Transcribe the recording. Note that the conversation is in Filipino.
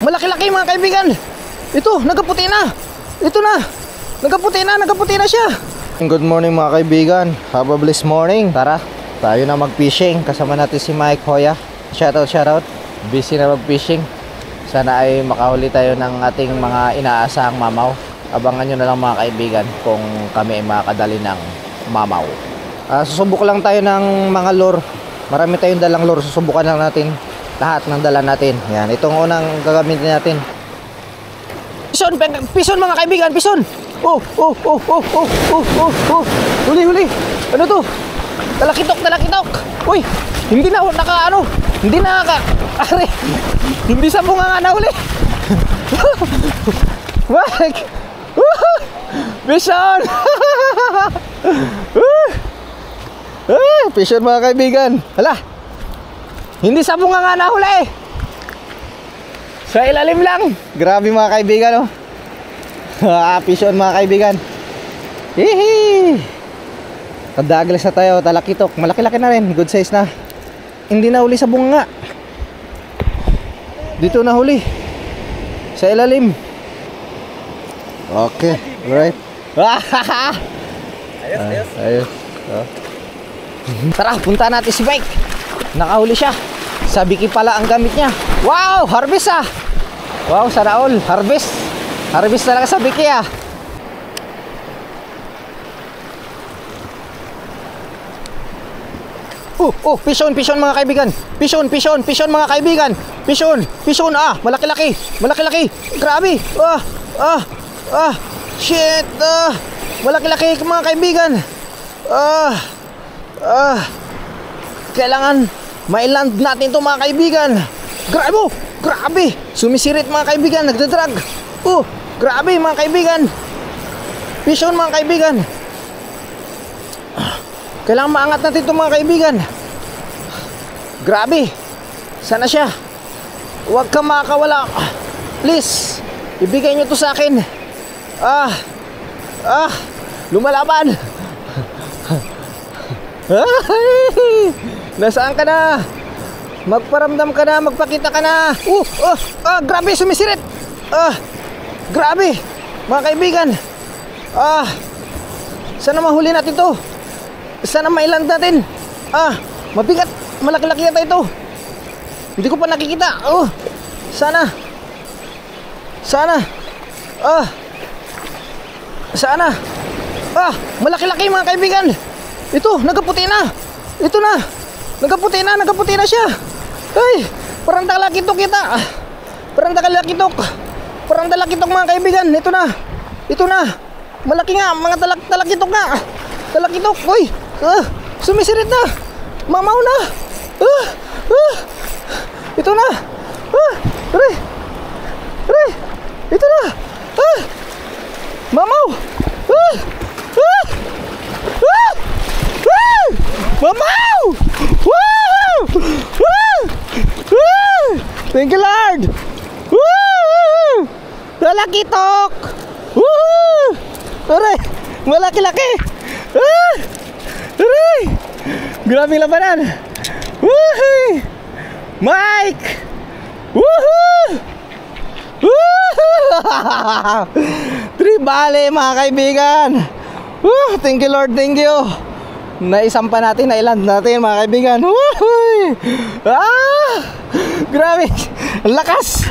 Malaki-laki mga kaibigan. Ito, nagkaputi na. Ito na. Nagkaputi na siya. Good morning mga kaibigan. Have a blessed morning. Tara, tayo na mag-fishing. Kasama natin si Mike Hoya. Shoutout. Busy na mag-fishing. Sana ay makahuli tayo ng ating mga inaasahang mamaw. Abangan nyo na lang mga kaibigan kung kami ay makakadali ng mamaw. Susubok lang tayo ng mga lure. Marami tayong dalang lure. Susubukan lang natin lahat ng dala natin. Yan, itong unang gagamitin natin. Pison mga kaibigan, pison. Huli. Ano to? Talakitok. Uy, hindi na Ari, hindi sa bunga nga nahuli. Balik. Pison. Pison mga kaibigan. Hala, hindi sa bunga nga nahuli. Sa ilalim lang. Grabe mga kaibigan, oh. Pison mga kaibigan. Hihi. Kadaglas na tayo, talakitok. Malaki-laki na rin, good size na. Hindi na huli sa bunga. Dito na huli. Sa ilalim. Okay, alright. Ayos. Tara, punta natin si Mike. Nakahuli siya. Sa biki pala ang gamit niya. Wow, harvest ah. Wow, sana all. Harvest talaga sa biki ah. Pison mga kaibigan. Pison mga kaibigan. Pison malaki-laki. Grabe. Shit. Malaki-laki mga kaibigan. Kailangan mailand natin to mga kaibigan. Grabe. Sumisirit mga kaibigan, nagdadrag. Grabe mga kaibigan. Pison mga kaibigan. Kailangan maangat natin ito mga kaibigan. Grabe. Sana siya. Huwag kang makakawala. Please, ibigay nyo to sa akin. Lumalaban. Nasaan ka na? Magparamdam ka na, magpakita ka na. Grabe, sumisirit. Grabe, mga kaibigan. Sana mahuli natin to. Sana mailand natin. Mabigat, malaki-laki yata ito. Hindi ko pa nakikita. Sana. Malaki-laki mga kaibigan. Ito, nagkaputi na. Nagkaputi na siya. Ay, parang talakitok kita. Parang talakitok mga kaibigan. Ito na. Malaki nga, mga talakitok na. Talakitok, uy. Sumisirit na. Mamaw na. Ito na. Ito na. Mamaw. Mamaw! Woo! Thank you, Lord! Woo! Talakitok! Woo! Aray! Malaki-laki! Aray! Grabing labanan! Woo! Mike! Woohoo! Tribale mga kaibigan! Thank you, Lord, thank you! Naisampa natin, nailand natin mga kaibigan. Grabe, lakas.